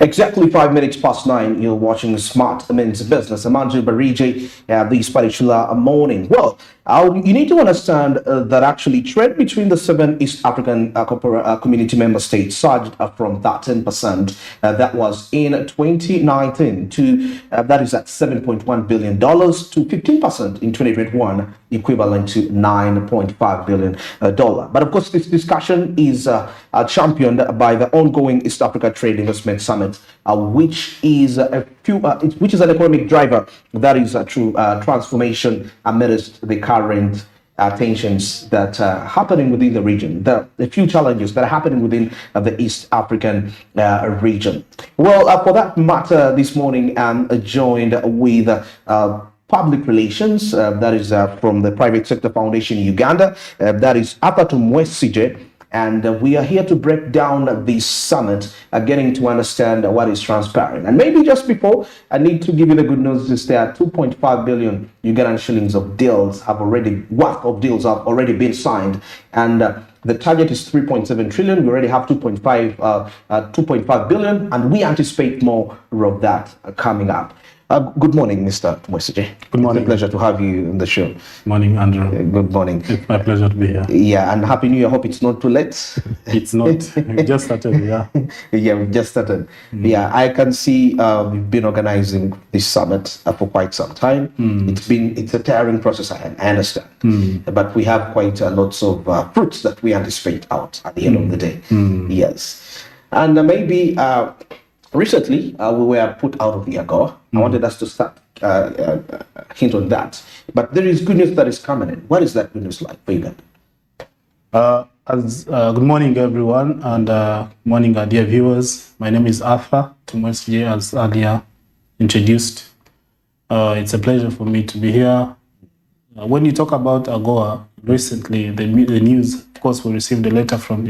Exactly 5 minutes past 9, you're watching Smart Men's Business. I'm Andrew Bariji this particular morning. Well, you need to understand that actually trade between the 7 East African community member states surged from 13% that was in 2019 to that is at $7.1 billion to 15% in 2021, equivalent to $9.5 billion. But of course, this discussion is championed by the ongoing East Africa Trade Investment Summit, which is an economic driver that is through transformation amidst the current tensions that are happening within the region, the few challenges that are happening within the East African region. Well, for that matter, this morning I'm joined with public relations, that is from the Private Sector Foundation in Uganda, that is Apato Mwesije. And we are here to break down this summit, getting to understand what is transparent. And maybe just before, I need to give you the good news is that 2.5 billion Ugandan shillings of deals have already been signed. And the target is 3.7 trillion. We already have 2.5 billion, and we anticipate more of that coming up. Good morning, Mr. Mwesije. Good morning. It's a pleasure to have you on the show. Morning, Andrew. Good morning. It's my pleasure to be here. Yeah, and Happy New Year. Hope it's not too late. It's not. We just started, yeah. Yeah, we just started. Yeah, I can see we've been organizing this summit for quite some time. It's a tiring process, I understand. But we have quite lots of fruits that we anticipate out at the end of the day. Yes. And maybe recently, we were put out of the AGOA. I wanted us to start hint on that. But there is good news that is coming in. What is that good news like for you? Good morning, everyone, and morning, dear viewers. My name is Arthur Tumwesije, as earlier introduced. It's a pleasure for me to be here. When you talk about AGOA, recently, the news, of course, we received a letter from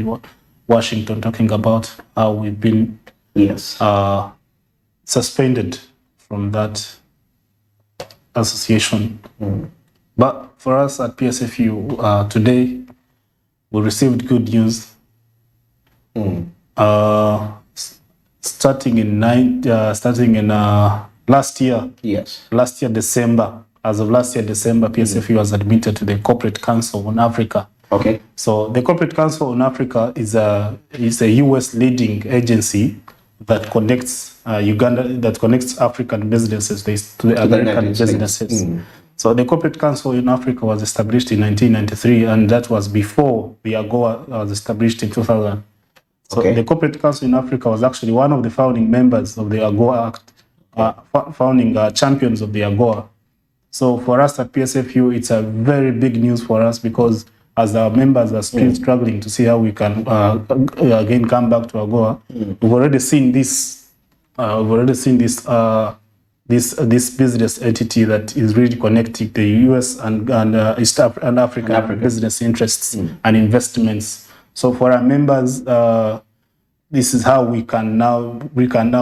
Washington talking about how we've been suspended from that association. But for us at PSFU, today we received good news. Starting in last year. Yes. Last year December. As of last year December, PSFU was admitted to the Corporate Council on Africa. Okay. So the Corporate Council on Africa is a US leading agency that connects African businesses to the American businesses. So the Corporate Council in Africa was established in 1993, and that was before the AGOA was established in 2000. So the Corporate Council in Africa was actually one of the founding members of the AGOA Act, founding champions of the AGOA. So for us at PSFU, it's a very big news for us because as our members are still struggling to see how we can again come back to AGOA, we've already seen this. This business entity that is really connecting the US and East and African business interests and investments. So for our members, this is how we can now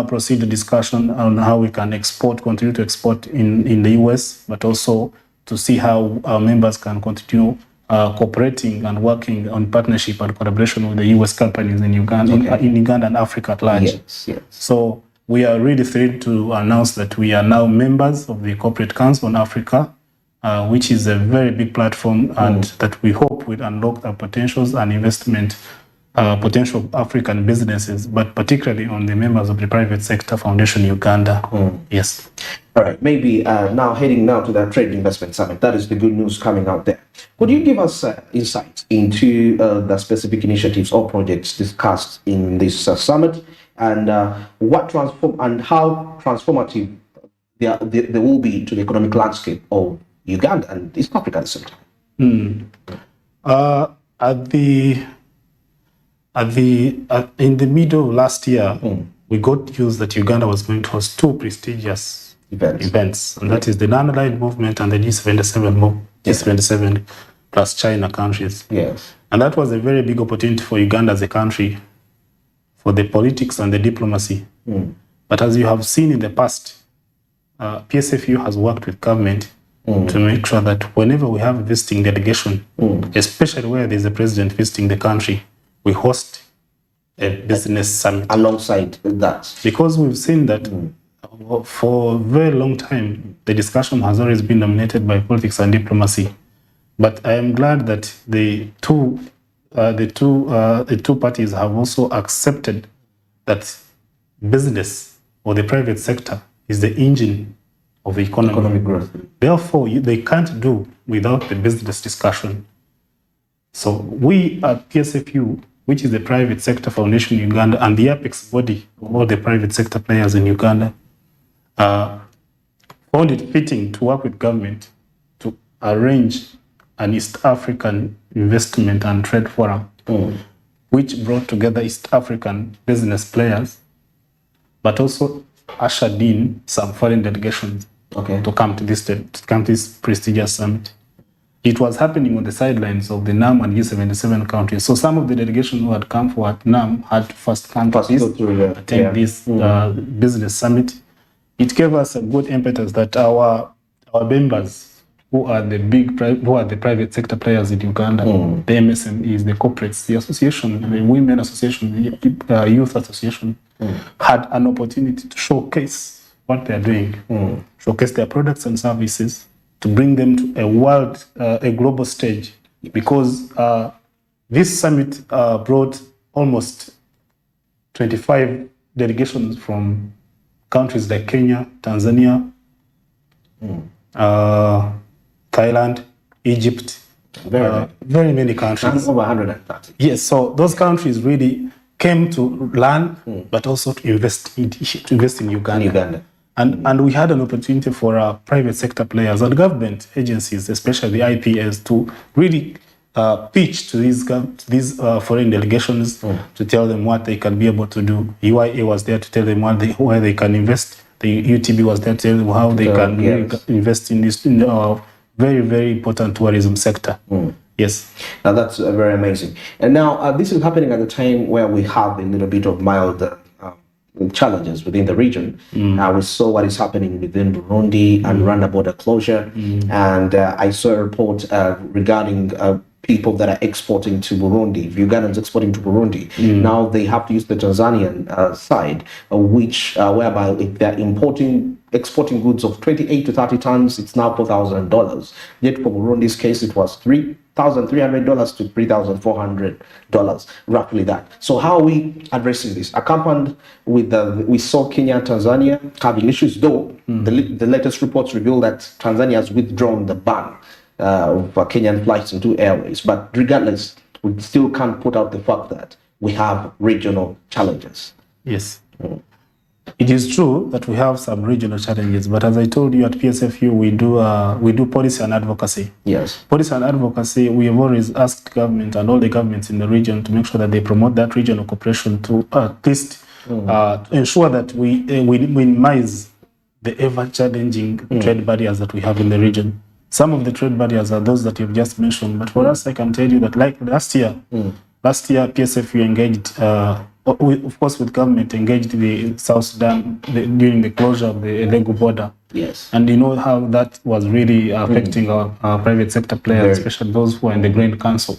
proceed the discussion on how we can continue to export in the US, but also to see how our members can continue cooperating and working on partnership and collaboration with the US companies in Uganda, in Uganda and Africa at large. Yes. So we are really thrilled to announce that we are now members of the Corporate Council on Africa, which is a very big platform and that we hope will unlock the potentials and investment potential of African businesses, but particularly on the members of the Private Sector Foundation Uganda. Yes. All right, maybe now heading now to the Trade Investment Summit, that is the good news coming out there. Could you give us insight into the specific initiatives or projects discussed in this summit and how transformative they will be to the economic landscape of Uganda and East Africa at the same time? In the middle of last year, we got news that Uganda was going to host two prestigious events, and that is the non-aligned movement and the G77 plus China countries. Yes. And that was a very big opportunity for Uganda as a country, for the politics and the diplomacy. But as you have seen in the past, PSFU has worked with government to make sure that whenever we have a visiting delegation, especially where there's a president visiting the country, we host a business summit. Alongside that. Because we've seen that for a very long time, the discussion has always been dominated by politics and diplomacy. But I am glad that the two parties have also accepted that business or the private sector is the engine of the economic growth. Therefore, they can't do without the business discussion. So we at PSFU, which is the private sector foundation in Uganda and the apex body of all the private sector players in Uganda, found it fitting to work with government to arrange an East African investment and trade forum, which brought together East African business players, but also ushered in some foreign delegations to come to this prestigious summit. It was happening on the sidelines of the NAM and G77 countries. So some of the delegations who had come for NAM had to first come to attend this business summit. It gave us a good impetus that our members, who are the private sector players in Uganda, the MSMEs, the corporates, the association, the women association, the youth association, had an opportunity to showcase what they are doing, showcase their products and services, to bring them to a global stage, because this summit brought almost 25 delegations from countries like Kenya, Tanzania, Thailand, Egypt, very many countries. Over 130. Yes, so those countries really came to learn, but also to invest in Uganda. And we had an opportunity for our private sector players and government agencies, especially the IPS, to really pitch to these foreign delegations to tell them what they can be able to do. UIA was there to tell them where they can invest. The UTB was there to tell them how they can invest in this very, very important tourism sector. Yes. Now that's very amazing. And now this is happening at a time where we have a little bit of mild challenges within the region. We saw what is happening within Burundi and Rwanda border closure. And I saw a report regarding people that are exporting to Burundi, Ugandans exporting to Burundi. Now they have to use the Tanzanian side, which whereby if they're exporting goods of 28 to 30 tons, it's now $4,000. Yet for Burundi's case, it was $3,300 to $3,400, roughly that. So how are we addressing this? Accompanied with we saw Kenya and Tanzania having issues, though the latest reports reveal that Tanzania has withdrawn the ban for Kenyan flights into airways. But regardless, we still can't put out the fact that we have regional challenges. Yes. It is true that we have some regional challenges, but as I told you at PSFU, we do policy and advocacy. Yes. Policy and advocacy, we have always asked government and all the governments in the region to make sure that they promote that regional cooperation to at least ensure that we minimize the ever-challenging trade barriers that we have in the region. Some of the trade barriers are those that you've just mentioned, but for us, I can tell you that like last year, PSFU engaged, of course with government, engaged the South Sudan during the closure of the Elegu border. Yes. And you know how that was really affecting our private sector players, especially those who are in the Grain Council.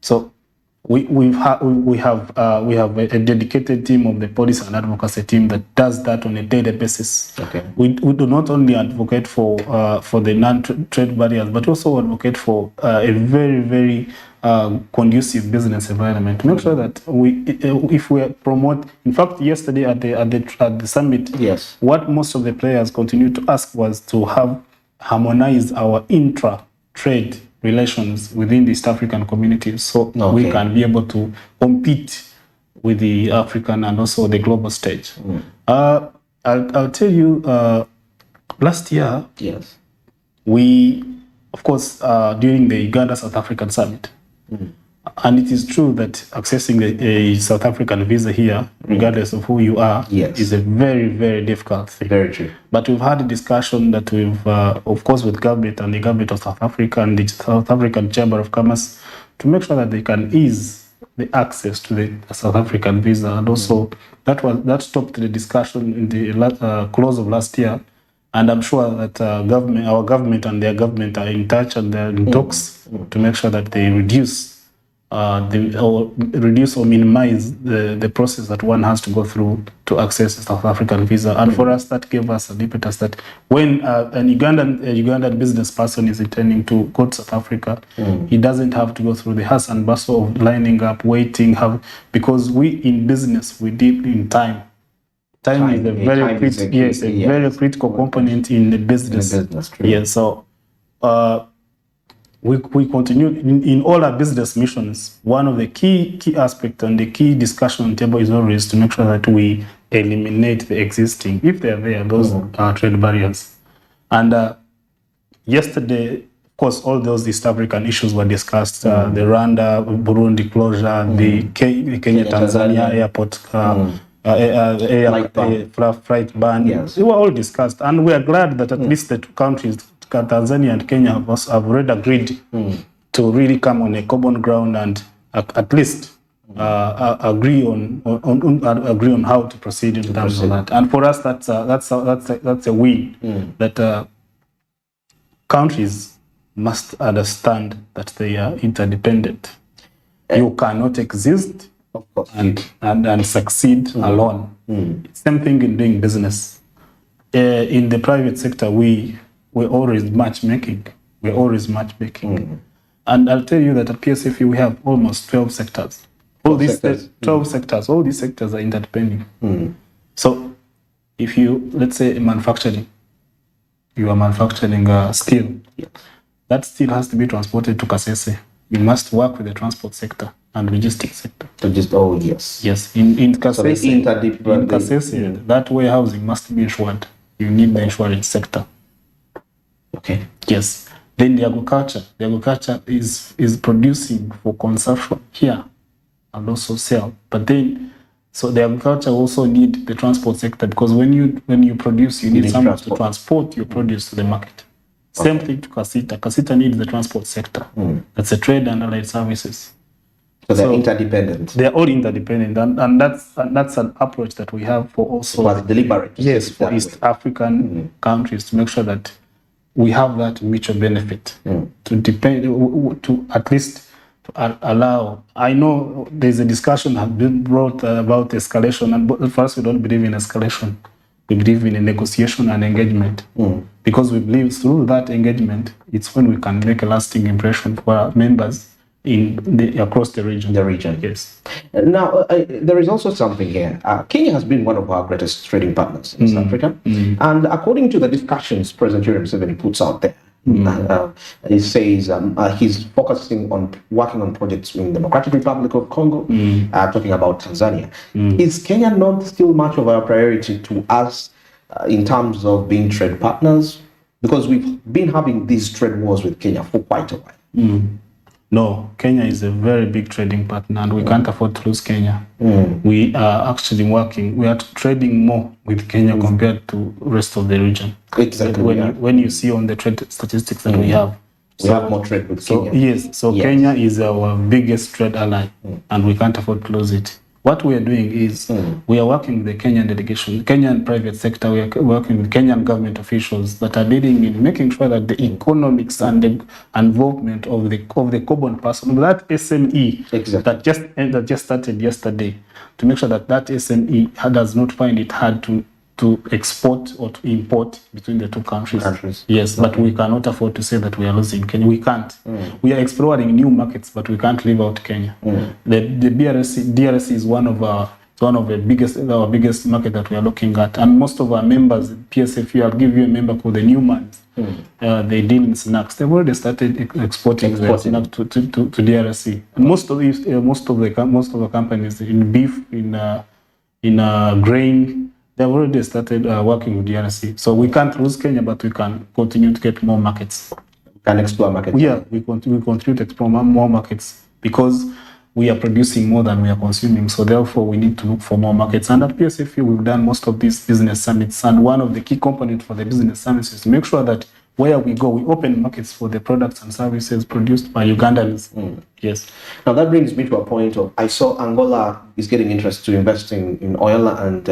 So we have a dedicated team of the policy and advocacy team that does that on a daily basis. Okay. We do not only advocate for the non-trade barriers, but also advocate for a very, very conducive business environment to make sure that if we promote. In fact, yesterday at the summit, what most of the players continued to ask was to harmonize our intra-trade relations within the East African community, so we can be able to compete with the African and also the global stage. I'll tell you, last year, we, of course, during the Uganda-South African summit, and it is true that accessing a South African visa here, regardless of who you are, is a very, very difficult thing. Very true. But we've had a discussion that we've, of course, with government and the government of South Africa and the South African Chamber of Commerce to make sure that they can ease the access to the South African visa. And also that stopped the discussion in the close of last year. And I'm sure that our government and their government are in touch and they're in talks to make sure that they reduce or reduce or minimize the process that one has to go through to access a South African visa. And for us, that gave us an impetus that when a Ugandan business person is intending to go to South Africa, he doesn't have to go through the hustle and bustle of lining up, waiting, because we in business, we deal in time. Time is a very critical component in the business. Yes, so we continue in all our business missions. One of the key aspects and the key discussion on the table is always to make sure that we eliminate the existing, if they are there, those trade barriers. And yesterday, of course, all those East African issues were discussed. The Rwanda, Burundi closure, the Kenya-Tanzania airport flight ban. Yes. They were all discussed, and we are glad that at least the two countries, Tanzania and Kenya, have already agreed to really come on a common ground and at least agree on how to proceed in terms of that. And for us, that's a win. That countries must understand that they are interdependent. You cannot exist and succeed alone. Same thing in doing business. In the private sector, we're always matchmaking. And I'll tell you that at PSFE we have almost 12 sectors. All these 12 sectors, all these sectors are interdependent. So if you, let's say manufacturing, you are manufacturing steel, that steel has to be transported to Kasese. You must work with the transport sector and logistics sector. Yes, in Kasese, that warehousing must be insured. You need the insurance sector. Okay. Yes. Then the agriculture is producing for consumption here and also sell. But then, so the agriculture also need the transport sector, because when you produce, you need someone to transport your produce to the market. Same thing to Kasita. Kasita needs the transport sector. That's a trade and allied services. So they're interdependent. They're all interdependent, and that's an approach that we have for also deliberate. Yes, for East African countries, to make sure that we have that mutual benefit to at least to allow. I know there's a discussion has been brought about escalation, and for us, we don't believe in escalation. We believe in a negotiation and engagement, because we believe through that engagement, it's when we can make a lasting impression for our members across the region. Yes. Now, there is also something here. Kenya has been one of our greatest trading partners in South Africa. And according to the discussions President Yoweri Museveni puts out there, he says he's focusing on working on projects in the Democratic Republic of Congo, talking about Tanzania. Is Kenya not still much of a priority to us in terms of being trade partners? Because we've been having these trade wars with Kenya for quite a while. No, Kenya is a very big trading partner, and we can't afford to lose Kenya. We are actually we are trading more with Kenya compared to the rest of the region. Exactly. When you see on the trade statistics that we have. We have more trade with Kenya. Kenya is our biggest trade ally, and we can't afford to lose it. What we are doing is we are working with the Kenyan delegation, Kenyan private sector. We are working with Kenyan government officials that are leading in making sure that the economics and the involvement of the common person, that SME that just started yesterday, to make sure that SME does not find it hard to export or to import between the two countries. Yes, but we cannot afford to say that we are losing Kenya. We can't. We are exploring new markets, but we can't leave out Kenya. The DRC is one of the biggest market that we are looking at, and most of our members, PSFE, I'll give you a member called the Newmans. They deal in snacks. They've already started exporting snacks to DRC. And most of the companies in beef, in grain, they've already started working with DRC. So we can't lose Kenya, but we can continue to get more markets. We can explore markets. Yeah, we continue to explore more markets, because we are producing more than we are consuming. So therefore, we need to look for more markets. And at PSFE, we've done most of these business summits. And one of the key components for the business summits is to make sure that where we go, we open markets for the products and services produced by Ugandans. Yes. Now that brings me to a point of, I saw Angola is getting interest to investing in oil and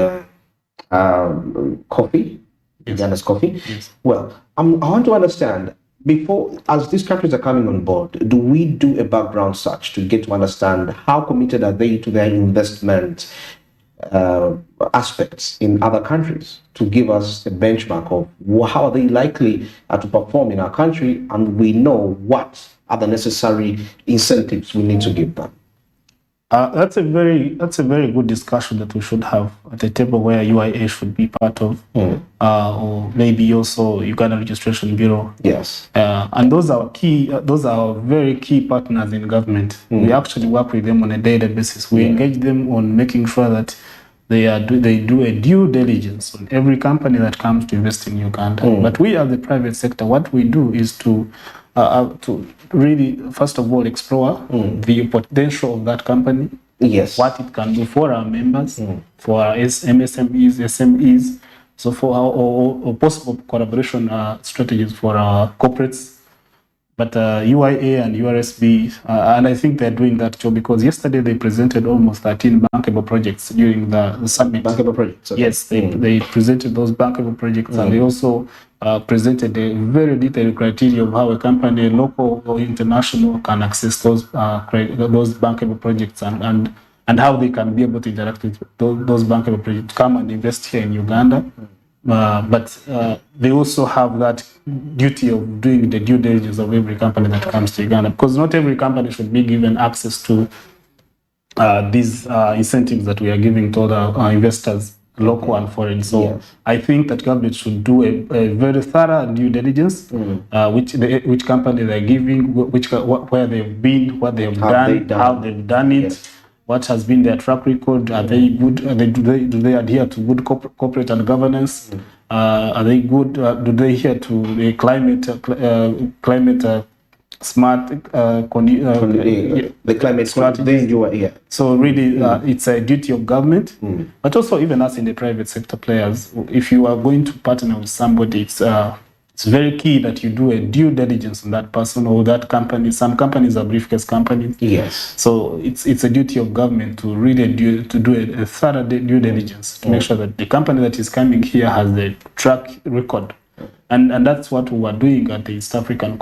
coffee, Uganda's coffee. Yes. Well, I want to understand, before, as these countries are coming on board, do we do a background search to get to understand how committed are they to their investment aspects in other countries, to give us a benchmark of how are they likely to perform in our country, and we know what are the necessary incentives we need to give them? That's a very good discussion that we should have at the table, where UIA should be part of, or maybe also Uganda Registration Bureau. Yes, and those are key. Those are very key partners in government. We actually work with them on a daily basis. We engage them on making sure that they do a due diligence on every company that comes to invest in Uganda. But we, as the private sector, what we do is to really, first of all, explore the potential of that company. Yes. What it can do for our members, for our MSMEs, SMEs, so for our or possible collaboration strategies for our corporates. But UIA and URSB, and I think they're doing that job, because yesterday they presented almost 13 bankable projects during the summit. Bankable projects? Okay. Yes, they presented those bankable projects, and they also presented a very detailed criteria of how a company, local or international, can access those bankable projects, and how they can be able to interact with those bankable projects, come and invest here in Uganda. But they also have that duty of doing the due diligence of every company that comes to Uganda, because not every company should be given access to these incentives that we are giving to other investors, local and foreign. So I think that government should do a very thorough due diligence, which company they're giving, where they've been, what they have done, how they've done it. Yes. What has been their track record? Are they good? Do they adhere to good corporate and governance? Are they good? Do they adhere to the climate smart the climate strategy? So really, it's a duty of government, but also even us in the private sector players. If you are going to partner with somebody, it's very key that you do a due diligence on that person or that company. Some companies are briefcase companies. Yes. So it's a duty of government to really do a thorough due diligence to make sure that the company that is coming here has the track record. And that's what we were doing at the East African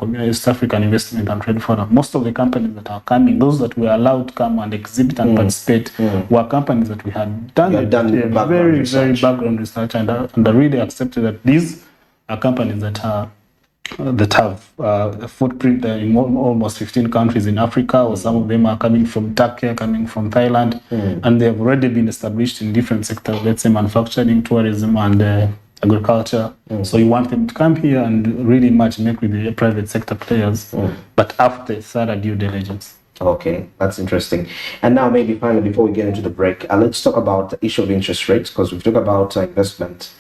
Investment and Trade Forum. Most of the companies that are coming, those that were allowed to come and exhibit and participate, were companies that we had done very background research, and really accepted that these are companies that have a footprint in almost 15 countries in Africa, or some of them are coming from Turkey, coming from Thailand, and they have already been established in different sectors, let's say manufacturing, tourism, and agriculture. So you want them to come here and really match-make with the private sector players, but after thorough due diligence. Okay, that's interesting. And now maybe finally, before we get into the break, let's talk about the issue of interest rates, because we've talked about investment.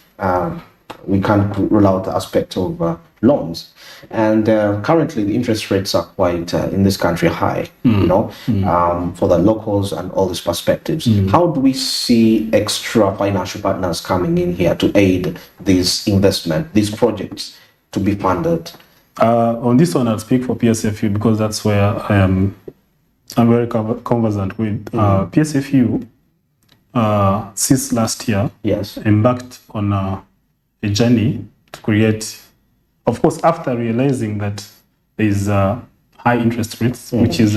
We can't rule out the aspect of loans. And currently, the interest rates are quite, in this country, high, for the locals and all these perspectives. How do we see extra financial partners coming in here to aid these these projects to be funded? On this one, I'll speak for PSFU, because that's where I'm very conversant with. PSFU, since last year, embarked on a journey to create, of course, after realizing that there is high interest rates, which is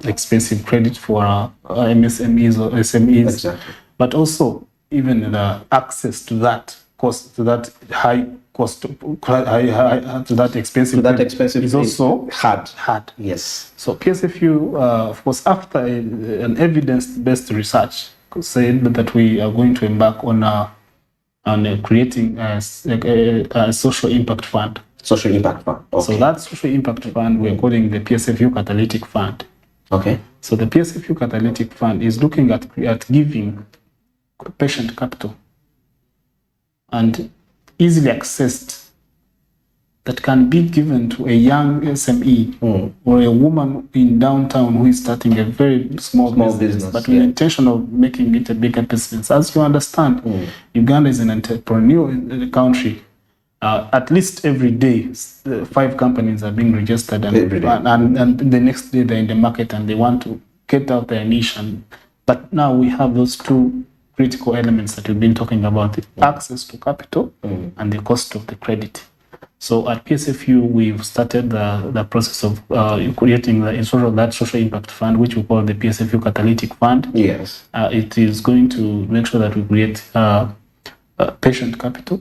expensive credit for MSMEs or SMEs, but also even the access to that cost, to that high cost, to that expensive is also hard. Yes. So PSFU, of course, after an evidence-based research, said that we are going to embark on creating a social impact fund. Social impact fund. Okay. So that social impact fund we're calling the PSFU Catalytic Fund. Okay. So the PSFU Catalytic Fund is looking at giving patient capital and easily accessed, that can be given to a young SME or a woman in downtown who is starting a very small business, but with the intention of making it a bigger business. As you understand, Uganda is an entrepreneurial country. At least every day, 5 companies are being registered, and the next day they're in the market and they want to get out their niche. But now we have those 2 critical elements that we've been talking about: the access to capital and the cost of the credit. So at PSFU, we've started the process of creating that social impact fund, which we call the PSFU Catalytic Fund. Yes. It is going to make sure that we create patient capital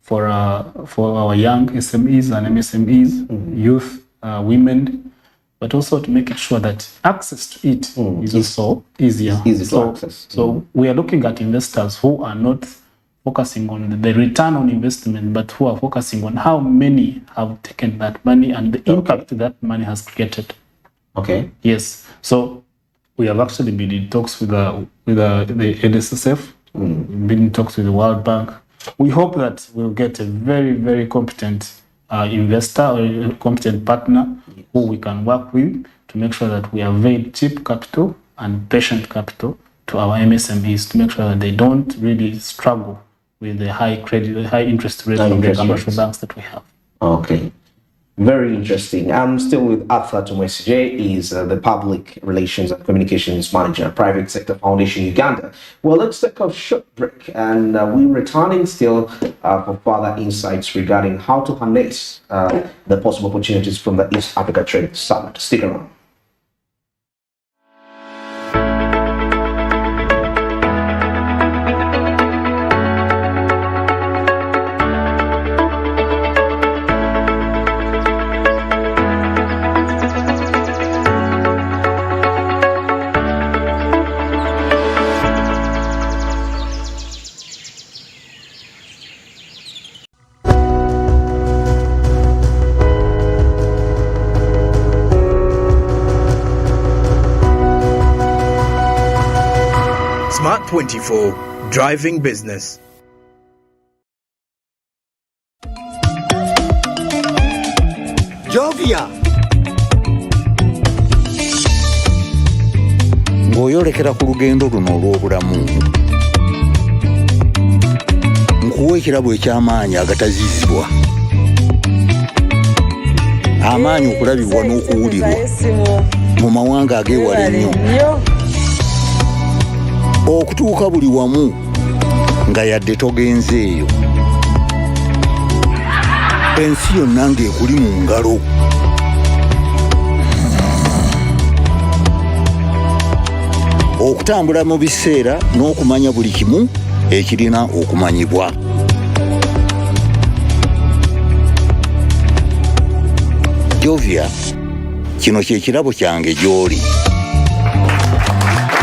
for our young SMEs and MSMEs, youth, women, but also to make it sure that access to it is also easier. Easy to access. So we are looking at investors who are not focusing on the return on investment, but who are focusing on how many have taken that money and the impact that money has created. Okay. Yes. So we have actually been in talks with the NSSF, been in talks with the World Bank. We hope that we'll get a very, very competent investor or a competent partner who we can work with to make sure that we avail cheap capital and patient capital to our MSMEs to make sure that they don't really struggle with the high interest rate of the commercial banks that we have. Okay. Very interesting. I'm still with Arthur Tumwesije. He's the Public Relations and Communications Manager, Private Sector Foundation Uganda. Well, let's take a short break, and we're returning still for further insights regarding how to harness the possible opportunities from the East Africa Trade Summit. Stick around. Smart 24, driving business. Jovia ng'oyolekera ku lugendo luno olw'obulamu nkuwa ekirabo eky'amaanyi agataziizibwa, amaanyi okulabibwa n'okuwulirwa mu mawanga ageewala ennyo, okutuuka buli wamu nga yadde togenzeeyo, ensi yonna ng'ekuli mu ngalo. Okutambula mu biseera n'okumanya buli kimu ekirina okumanyibwa. Jovia, kino kye kirabo kyange gy'oli.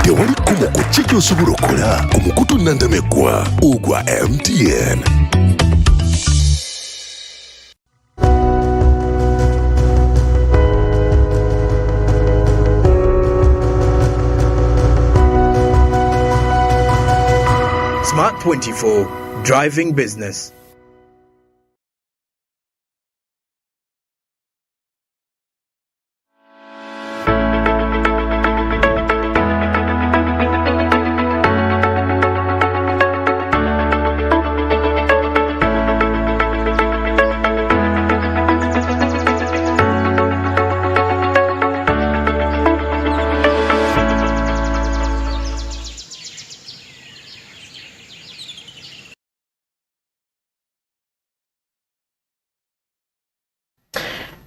Tewali kumu ku kye ky'osobola okukola ku mukutu nnandameggwa ogwa MTN. Smart 24, driving business.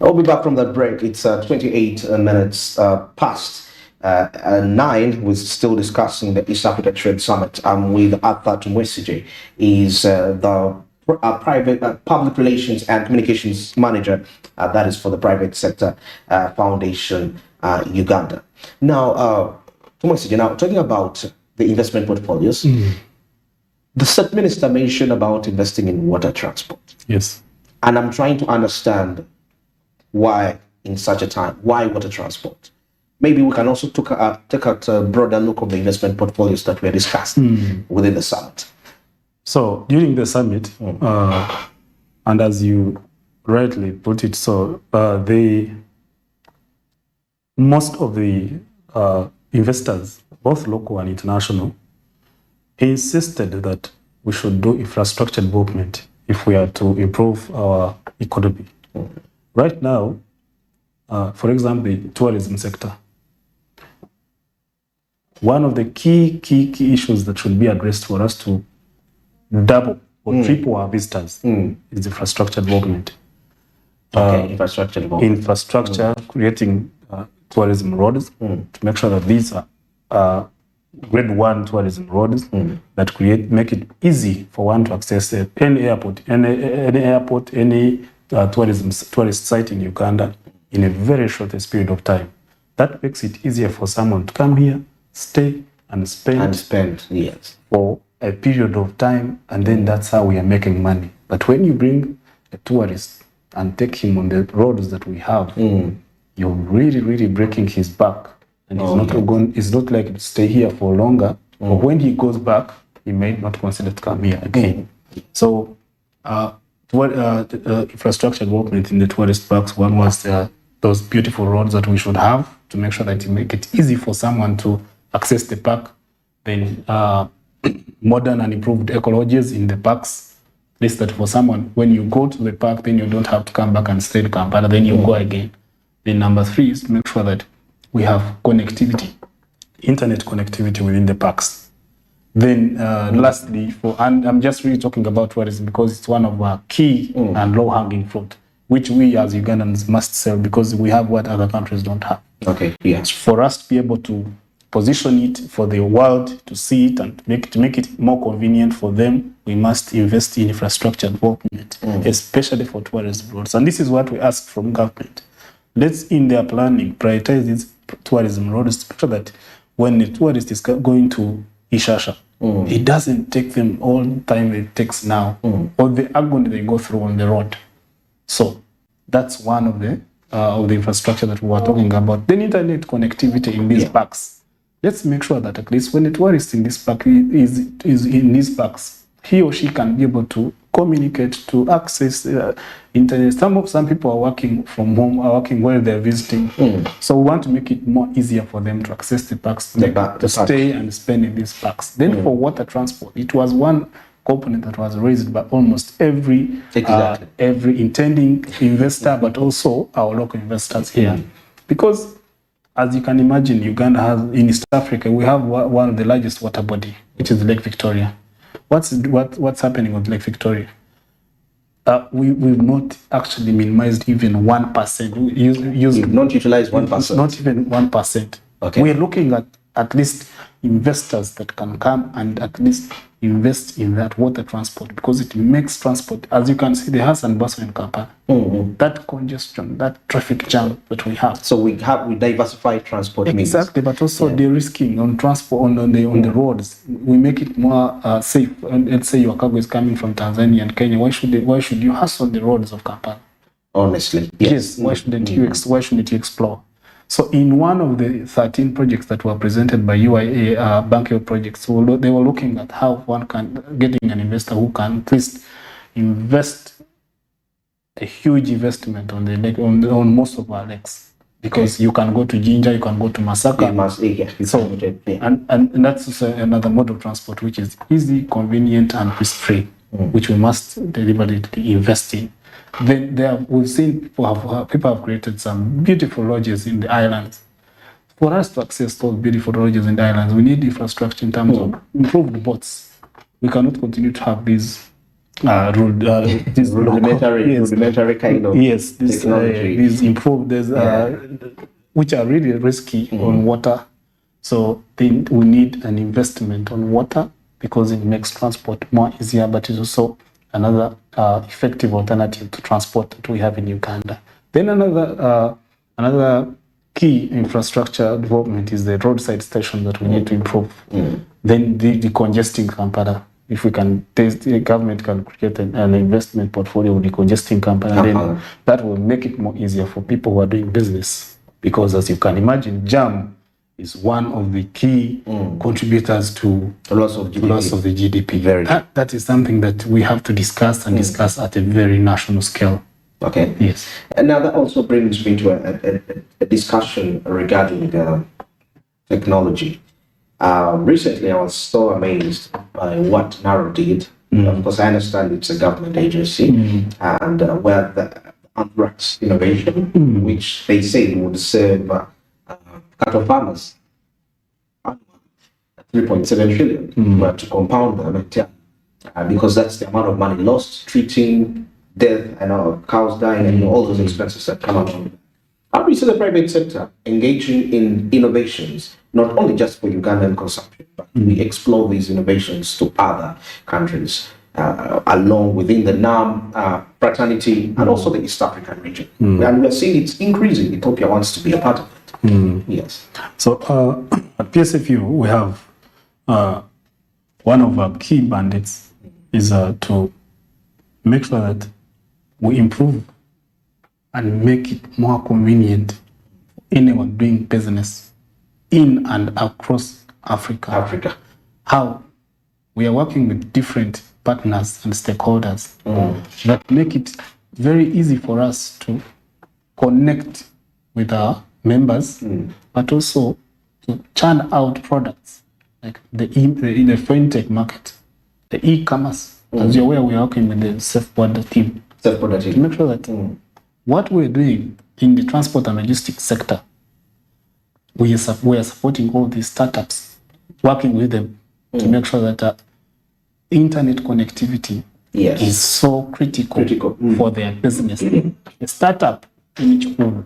I'll be back from that break. It's 28 minutes past 9. We're still discussing the East Africa Trade Summit. I'm with Arthur Tumwesije. He's the private public relations and communications manager. That is for the Private Sector Foundation Uganda. Now, Tumwesije, now talking about the investment portfolios, the State Minister mentioned about investing in water transport. Yes. And I'm trying to understand why in such a time, why water transport? Maybe we can also take a broader look of the investment portfolios that were discussed within the summit. So during the summit, and as you rightly put it, so most of the investors, both local and international, insisted that we should do infrastructure development if we are to improve our economy. Right now, for example, the tourism sector, one of the key issues that should be addressed for us to double or triple our visitors is infrastructure development. Infrastructure development. Infrastructure, creating tourism roads to make sure that these are grade 1 tourism roads that make it easy for one to access any airport, any tourist site in Uganda in a very shortest period of time. That makes it easier for someone to come here, stay, and spend yes, for a period of time, and then that's how we are making money. But when you bring a tourist and take him on the roads that we have, you're really breaking his back. And he's not likely to stay here for longer. But when he goes back, he may not consider to come here again. So, infrastructure development in the tourist parks, one was those beautiful roads that we should have to make sure that you make it easy for someone to access the park. Then modern and improved ecologies in the parks. This that for someone, when you go to the park, then you don't have to come back and stay in Kampala, then you go again. Then number 3 is to make sure that we have connectivity, internet connectivity within the parks. Then lastly, and I'm just really talking about tourism because it's one of our key and low-hanging fruit, which we as Ugandans must sell because we have what other countries don't have. Okay, yes. For us to be able to position it for the world to see it and to make it more convenient for them, we must invest in infrastructure development, especially for tourism roads. And this is what we ask from government. Let's, in their planning, prioritize these tourism roads to make sure that when a tourist is going to Ishasha, it doesn't take them all the time it takes now, or the agony they go through on the road. So that's one of the infrastructure that we were talking about. Then internet connectivity in these parks. Let's make sure that at least when a tourist in this park is in these parks, he or she can be able to communicate, to access internet. Some people are working from home, are working while they're visiting. So we want to make it more easier for them to access the parks, to stay and spend in these parks. Then for water transport, it was one component that was raised by almost every intending investor, but also our local investors here. Because as you can imagine, Uganda has, in East Africa, we have one of the largest water body, which is Lake Victoria. What's happening with Lake Victoria? We've not actually minimized even 1%. You've not utilized 1%. Not even 1%. Okay. We're looking at least investors that can come and at least invest in that water transport because it makes transport, as you can see, the hustle and bustle in Kampala. That congestion, that traffic jam that we have. So we diversify transport means. Exactly, but also de-risking on transport on the roads. We make it more safe. And let's say your cargo is coming from Tanzania and Kenya. Why should you hustle the roads of Kampala? Honestly, yes. Why shouldn't you explore? So in one of the 13 projects that were presented by UIA Bankio projects, so they were looking at how one can, getting an investor who can at least invest a huge investment on the lake, on most of our lakes. Because you can go to Jinja, you can go to Masaka. And that's also another mode of transport which is easy, convenient, and risk-free, which we must deliberately invest in. Then we've seen people have created some beautiful lodges in the islands. For us to access those beautiful lodges in the islands, we need infrastructure in terms of improved boats. We cannot continue to have these rudimentary kind of technology. These improved, which are really risky on water. So we need an investment on water because it makes transport more easier, but it's also another effective alternative to transport that we have in Uganda. Then another key infrastructure development is the roadside station that we need to improve. Then the decongesting Kampala. If we can, the government can create an investment portfolio with decongesting Kampala, then that will make it more easier for people who are doing business. Because as you can imagine, jam is one of the key contributors to loss of the GDP. That is something that we have to discuss and discuss at a very national scale. Okay. Yes. And now that also brings me to a discussion regarding technology. Recently, I was so amazed by what Naro did. Of course, I understand it's a government agency, and where the Anthrax innovation, which they say would serve cattle farmers 3.7 trillion, but to compound them, because that's the amount of money lost treating death and cows dying and all those expenses that come along with that. How do you see the private sector engaging in innovations, not only just for Ugandan consumption, but we explore these innovations to other countries along within the NAM fraternity and also the East African region? And we are seeing it's increasing. Ethiopia wants to be a part of it. Yes. So at PSFU, we have one of our key mandates is to make sure that we improve and make it more convenient for anyone doing business in and across Africa. How? We are working with different partners and stakeholders that make it very easy for us to connect with our members, but also to churn out products like in the fintech market, the e-commerce. As you're aware, we are working with the self-border team to make sure that what we're doing in the transport and logistics sector, we are supporting all these startups, working with them to make sure that internet connectivity is so critical for their business. A startup in Chukwu,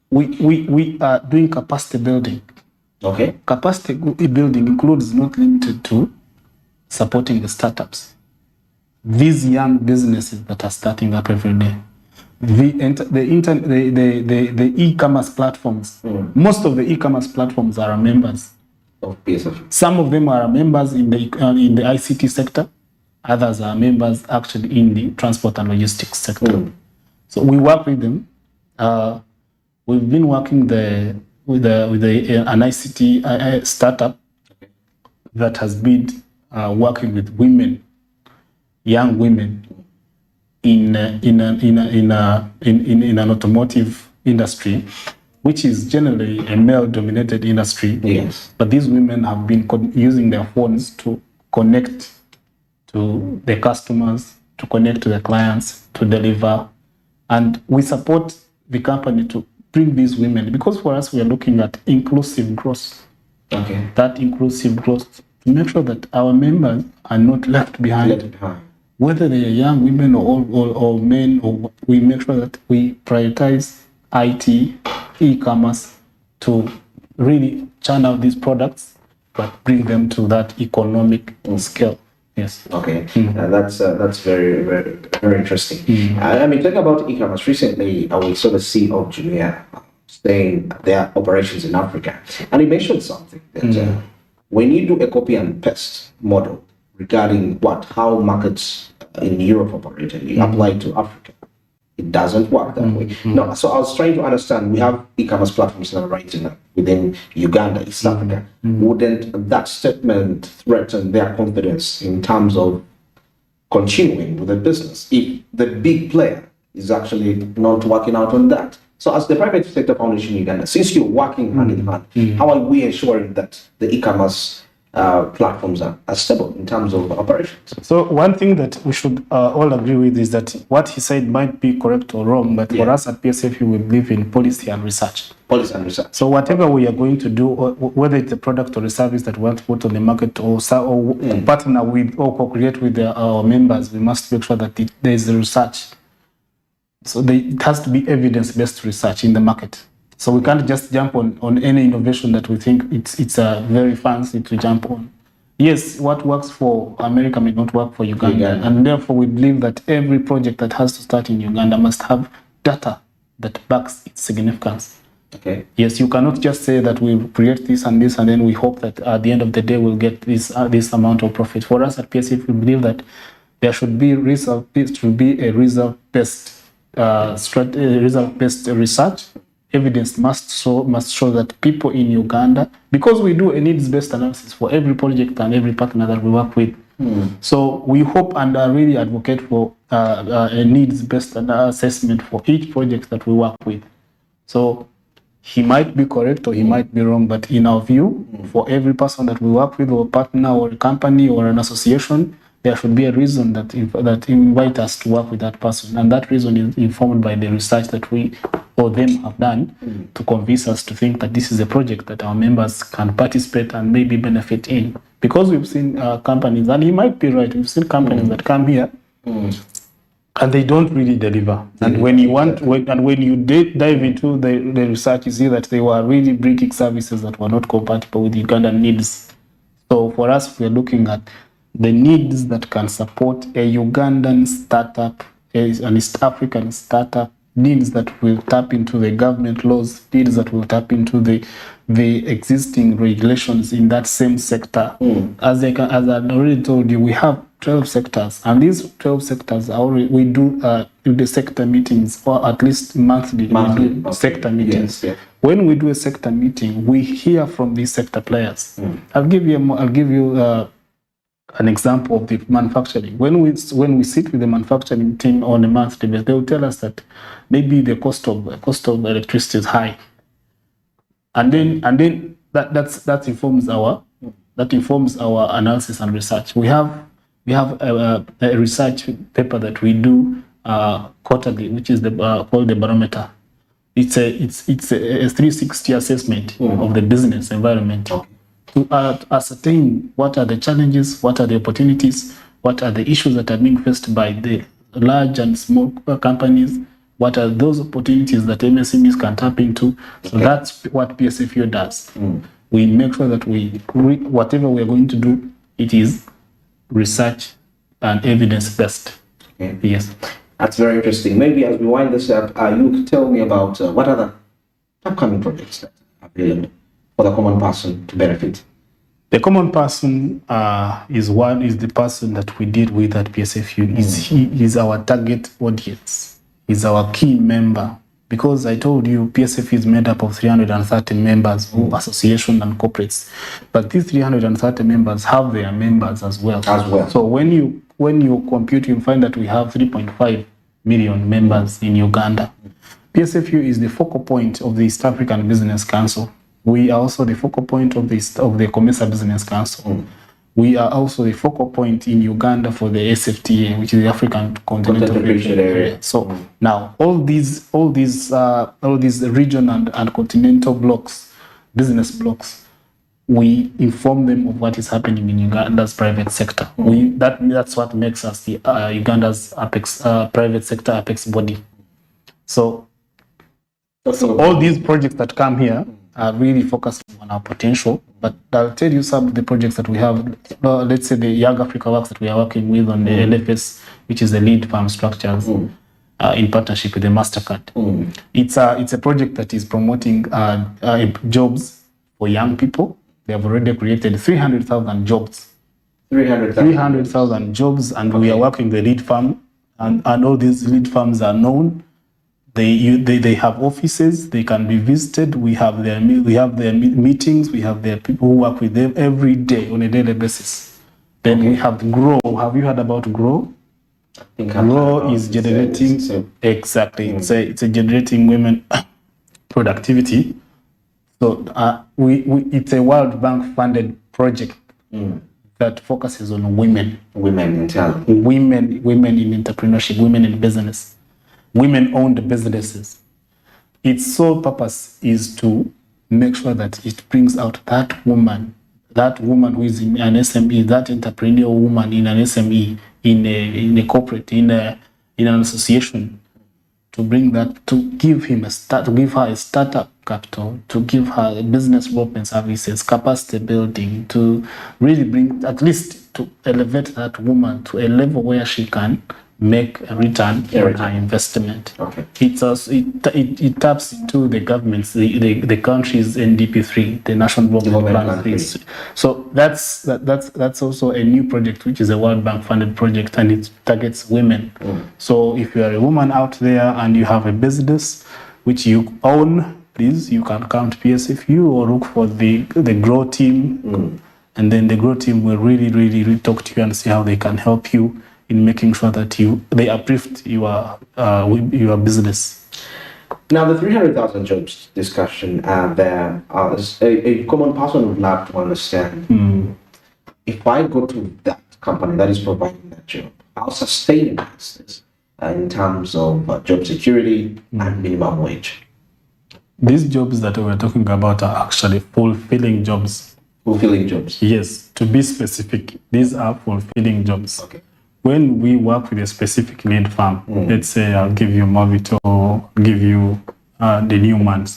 we are doing capacity building. Okay. Capacity building includes not limited to supporting the startups. These young businesses that are starting up every day. The e-commerce platforms. Most of the e-commerce platforms are our members. Of PSFU. Some of them are members in the ICT sector. Others are members actually in the transport and logistics sector. So we work with them. We've been working with an ICT startup that has been working with women, young women, in an automotive industry, which is generally a male-dominated industry. Yes. But these women have been using their phones to connect to the customers, to connect to the clients, to deliver. And we support the company to bring these women, because for us, we are looking at inclusive growth. Okay. That inclusive growth to make sure that our members are not left behind. Whether they are young women or men, or we make sure that we prioritize IT, e-commerce to really churn out these products, but bring them to that economic scale. Yes. Okay. That's very, very, very interesting. I mean, talking about e-commerce, recently we saw the CEO of Jumia saying their operations in Africa, and he mentioned something that when you do a copy and paste model regarding how markets in Europe operate and you apply it to Africa, it doesn't work that way. No, so I was trying to understand, we have e-commerce platforms that are rising up within Uganda, East Africa. Wouldn't that statement threaten their confidence in terms of continuing with the business if the big player is actually not working out on that? So as the private sector foundation in Uganda, since you're working hand in hand, how are we ensuring that the e-commerce platforms are stable in terms of operations? So one thing that we should all agree with is that what he said might be correct or wrong, but for us at PSFU, we believe in policy and research. Policy and research. So whatever we are going to do, whether it's a product or a service that we want to put on the market, or partner with or co-create with our members, we must make sure that there is research. So it has to be evidence-based research in the market. So we can't just jump on any innovation that we think it's very fancy to jump on. Yes, what works for America may not work for Uganda. And therefore we believe that every project that has to start in Uganda must have data that backs its significance. Okay. Yes, you cannot just say that we create this and this, and then we hope that at the end of the day we'll get this amount of profit. For us at PSF, we believe that there should be a result-based research. Evidence must show that people in Uganda, because we do a needs-based analysis for every project and every partner that we work with. So we hope and really advocate for a needs-based assessment for each project that we work with. So he might be correct or he might be wrong, but in our view, for every person that we work with, or a partner or a company or an association, there should be a reason that invite us to work with that person. And that reason is informed by the research that we or them have done to convince us to think that this is a project that our members can participate and maybe benefit in. Because we've seen companies, and he might be right, we've seen companies that come here, And they don't really deliver. And when you dive into the research, you see that they were really bringing services that were not compatible with Ugandan needs. So for us, we're looking at the needs that can support a Ugandan startup, an East African startup, needs that will tap into the government laws, needs that will tap into the existing regulations in that same sector. As I already told you, we have 12 sectors, and these 12 sectors we do the sector meetings, or at least monthly. We do sector meetings. Yes, yeah. When we do a sector meeting, we hear from these sector players. I'll give you an example of the manufacturing. When we sit with the manufacturing team on a monthly basis, they will tell us that maybe the cost of electricity is high, and then that informs our analysis and research. We have a research paper that we do quarterly, which is called the barometer. It's a 360 assessment of the business environment. To ascertain what are the challenges, what are the opportunities, what are the issues that are being faced by the large and small companies, what are those opportunities that MSMEs can tap into. So that's what PSFU does. We make sure that whatever we are going to do, it is research and evidence-based. Yes. That's very interesting. Maybe as we wind this up, you could tell me about what are the upcoming projects that are available for the common person to benefit. The common person is the person that we deal with at PSFU. He is our target audience. He's our key member, because I told you PSFU is made up of 330 members, association and corporates. But these 330 members have their members as well. So when you compute, you find that we have 3.5 million members in Uganda. PSFU is the focal point of the East African Business Council. We are also the focal point of the COMESA Business Council. We are also the focal point in Uganda for the SFTA, which is the African Continental Region Area. So now all these region and continental blocks, business blocks, we inform them of what is happening in Uganda's private sector. That's what makes us the Uganda's apex private sector apex body. So all these projects that come here are really focused on our potential. But I'll tell you some of the projects that we have. Let's say the Young Africa Works that we are working with on the LFS, which is the lead farm structures, in partnership with the MasterCard. It's a project that is promoting jobs for young people. They have already created 300,000 jobs. 300,000 jobs, and we are working the lead farm, and all these lead farms are known. They have offices, they can be visited. We have their meetings, we have their people who work with them every day on a daily basis. Then we have GROW. Have you heard about GROW? GROW is generating it's a generating women productivity. So it's a World Bank funded project that focuses on women in entrepreneurship, women in business. Women-owned businesses. Its sole purpose is to make sure that it brings out that woman who is in an SME, that entrepreneurial woman in an SME, in a corporate, in an association, to bring that, to give her a startup capital, to give her business development services, capacity building, to really bring, at least to elevate that woman to a level where she can make a return on her investment. It taps into the government's, the country's NDP3, the National Development Plan 3. So that's also a new project, which is a World Bank funded project, and it targets women. So if you are a woman out there and you have a business which you own, please, you can come to PSFU or look for the GROW team, and then the GROW team will really talk to you and see how they can help you in making sure that they uplift your business. Now, the 300,000 jobs discussion, there, a common person would love to understand. If I go to that company that is providing that job, how sustainable is this in terms of job security and minimum wage? These jobs that we're talking about are actually fulfilling jobs. Fulfilling jobs? Yes, to be specific, these are fulfilling jobs. when we work with a specific lead farm, let's say I'll give you Mavito or give you the Newmans,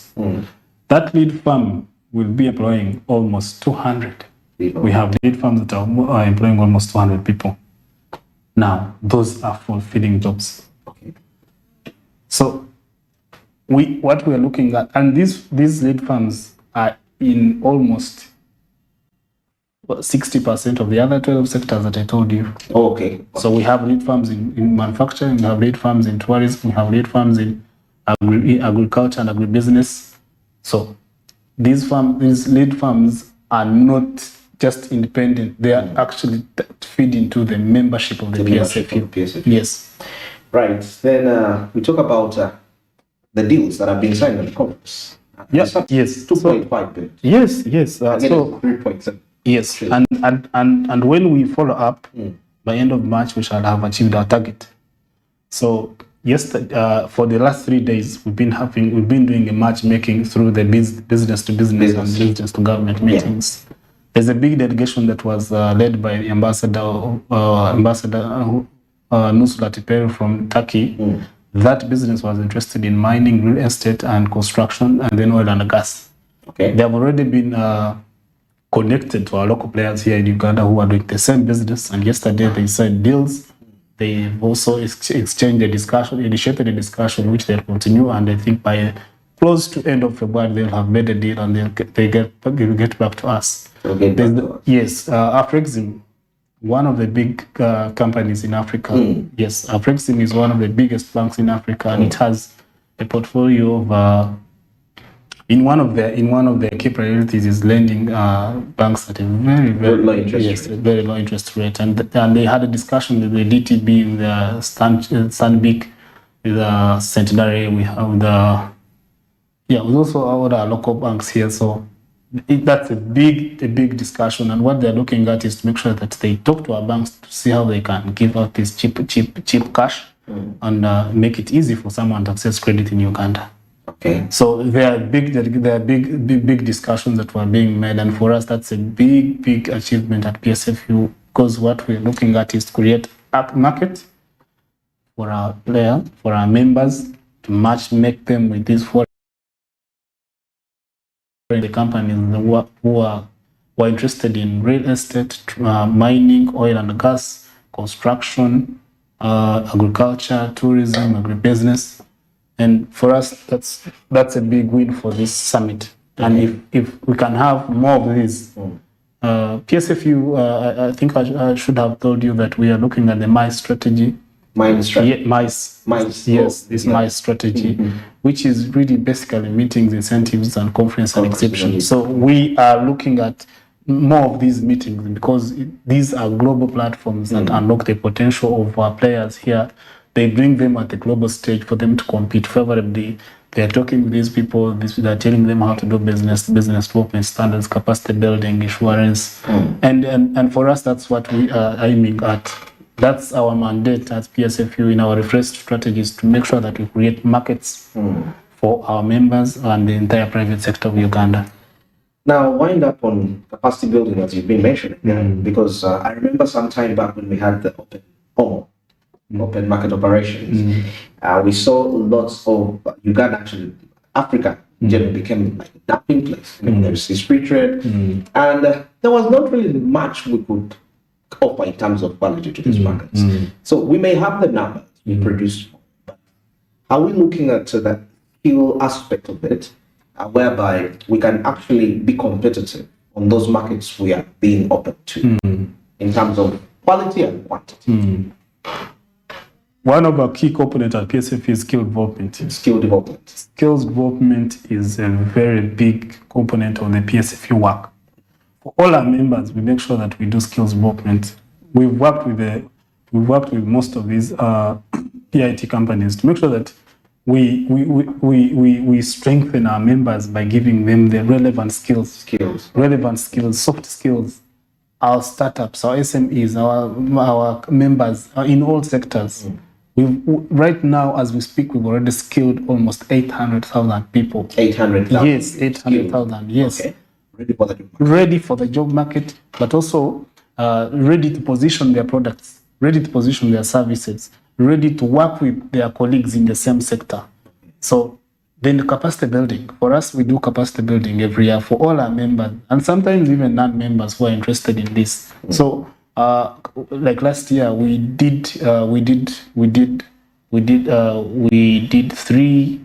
that lead farm will be employing almost 200 people. We have lead farms that are employing almost 200 people. Now, those are fulfilling jobs. Okay. So, what we are looking at, and these lead farms are in almost 60% of the other 12 sectors that I told you. Oh, okay. So we have lead farms in manufacturing, we have lead farms in tourism, we have lead farms in agriculture and agribusiness. So these lead farms are not just independent, they are actually feed into the membership of the PSFU. Yes. Right. Then we talk about the deals that have been signed on the conference. Yes. 2.5 billion. Yes. So 3.7. Yes. And when we follow up, by end of March, we shall have achieved our target. So yesterday, for the last 3 days, we've been doing a matchmaking through the business to business and business to government meetings. Yeah. There's a big delegation that was led by the Ambassador Nusrat Tiperu from Turkey. That business was interested in mining, real estate, and construction, and then oil and gas. Okay. They have already been connected to our local players here in Uganda who are doing the same business, and yesterday they signed deals. They also exchanged a discussion, initiated a discussion which they'll continue, and I think by close to end of February they'll have made a deal and they'll get back to us. Yes, Afrexim, one of the big companies in Africa. Yes, Afrexim is one of the biggest banks in Africa, and it has a portfolio of in one of their key priorities is lending banks at a very low interest rate. Very low interest rate, and they had a discussion with the DTB, with the Stanbic, with the Centenary. We have with also our local banks here. So that's a big discussion, and what they're looking at is to make sure that they talk to our banks to see how they can give out this cheap cash and make it easy for someone to access credit in Uganda. Okay. So there are big discussions that were being made, and for us that's a big achievement at PSFU, because what we're looking at is to create a market for our players, for our members, to make them with these foreign companies who are interested in real estate, mining, oil and gas, construction, agriculture, tourism, agribusiness. And for us, that's a big win for this summit. And if we can have more of these, PSFU, I think I should have told you that we are looking at the MICE strategy. MICE. Yes, this MICE strategy, which is really basically meetings, incentives, and conference and exhibitions. So we are looking at more of these meetings because these are global platforms that unlock the potential of our players here. They bring them at the global stage for them to compete favorably. They are talking with these people, they are telling them how to do business development standards, capacity building, insurance. And for us, that's what we are aiming at. That's our mandate at PSFU in our refreshed strategies, to make sure that we create markets for our members and the entire private sector of Uganda. Now, wind up on capacity building, as you've been mentioning, because I remember some time back when we had the open market operations, we saw lots of Uganda, actually Africa generally became like a dumping place. There's this free trade, and there was not really much we could offer in terms of quality to these markets. So we may have the numbers, we produce more, but are we looking at that skill aspect of it, whereby we can actually be competitive on those markets we are being open to in terms of quality and quantity? One of our key components at PSF is skill development. Skills development is a very big component of the PSFU work. For all our members, we make sure that we do skills development. We've worked with most of these PIT companies to make sure that we strengthen our members by giving them the relevant skills, soft skills. Our startups, our SMEs, our members in all sectors. Right now, as we speak, we've already skilled almost 800,000 people. 800,000? Yes, 800,000, yes. Okay. Ready for the job market. Ready for the job market, but also ready to position their products ready to position their services, ready to work with their colleagues in the same sector. So then the capacity building. For us, we do capacity building every year for all our members, and sometimes even non-members who are interested in this. So like last year, we did 3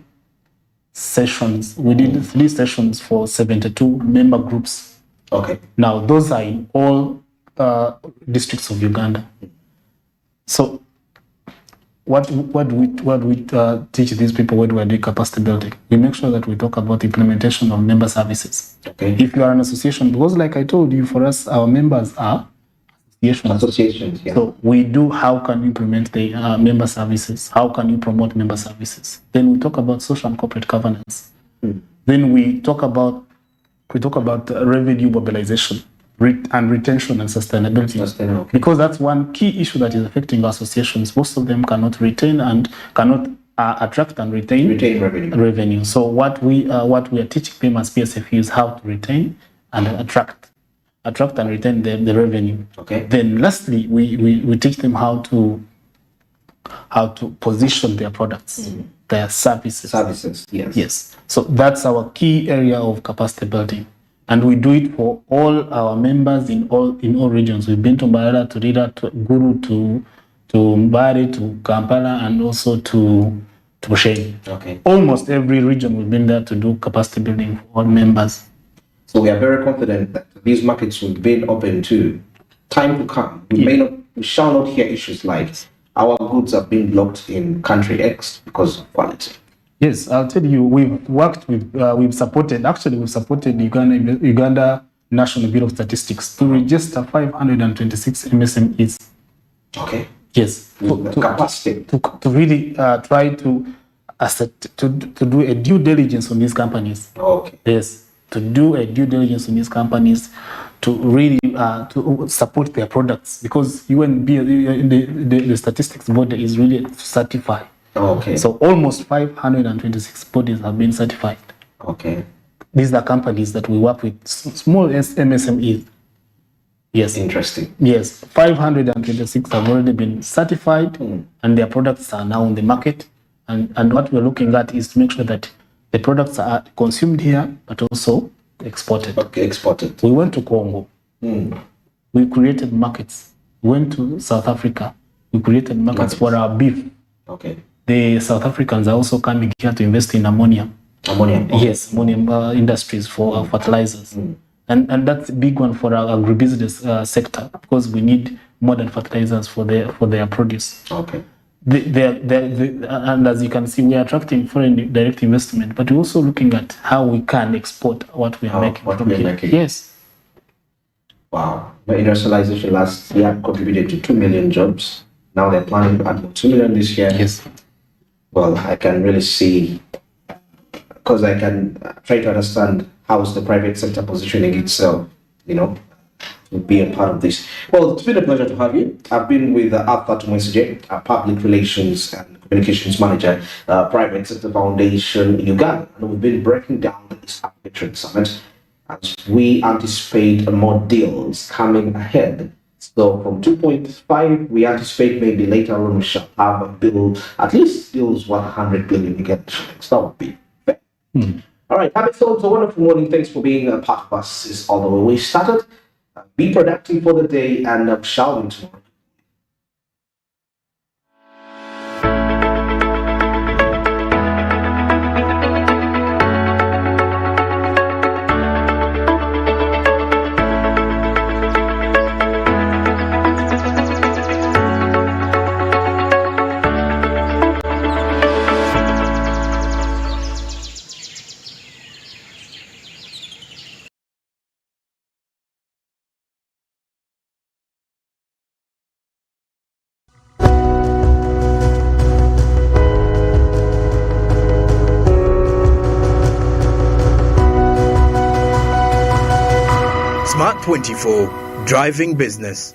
sessions. We did 3 sessions for 72 member groups. Okay. Now, those are in all districts of Uganda. So what we teach these people when we are doing capacity building, we make sure that we talk about the implementation of member services. Okay. If you are an association, because like I told you, for us, our members are associations. Yeah. So we do how can you implement the member services? How can you promote member services? Then we talk about social and corporate governance. Then we talk about revenue mobilization and retention and sustainability. Because that's one key issue that is affecting our associations. Most of them cannot retain and cannot attract and retain revenue. So what we are teaching them as PSFE is how to retain and attract and retain the revenue. Okay. Then lastly, we teach them how to position their products, their services. Yes. So that's our key area of capacity building. And we do it for all our members in all regions. We've been to Mbarara, to Rira, to Guru, to Mbare, to Kampala, and also to Bushenyi. Okay. Almost every region we've been there to do capacity building for all members. So we are very confident that these markets will be open to time to come. We shall not hear issues like our goods are being blocked in country X because of quality. Yes, I'll tell you, we've supported Uganda National Bureau of Statistics to register 526 MSMEs. Okay. Yes. Capacity. To really try to do a due diligence on these companies. Okay. Yes. To do a due diligence on these companies, to really to support their products, because the statistics body is really to certify. Okay. So almost 526 bodies have been certified. Okay. These are companies that we work with, small MSMEs. Yes. Interesting. Yes, 526 have already been certified, and their products are now on the market. And what we're looking at is to make sure that the products are consumed here, but also exported. Okay, exported. We went to Congo. We created markets. We went to South Africa. We created markets for our beef. Okay. The South Africans are also coming here to invest in ammonia. Ammonium. Yes, ammonium industries for fertilizers. And that's a big one for our agribusiness sector, because we need modern fertilizers for their produce. Okay. And as you can see, we are attracting foreign direct investment, but we're also looking at how we can export what we are making from here. Yes. Wow. The industrialization last year contributed to 2 million jobs. Now they're planning to add 2 million this year. Yes. Well, I can really see, because I can try to understand how is the private sector positioning itself, to be a part of this. Well, it's been a pleasure to have you. I've been with Arthur Tumwesije, a public relations and communications manager, Private Sector Foundation Uganda, and we've been breaking down the East Africa Trade Summit as we anticipate more deals coming ahead. So from 2.5, we anticipate maybe later on we shall have a bill, at least deals 100 billion Uganda shillings. That would be fair. All right, have yourselves a wonderful morning. Thanks for being a part of us. This is all the way we started. Be productive for the day, and shall we tomorrow. Smart 24, driving business.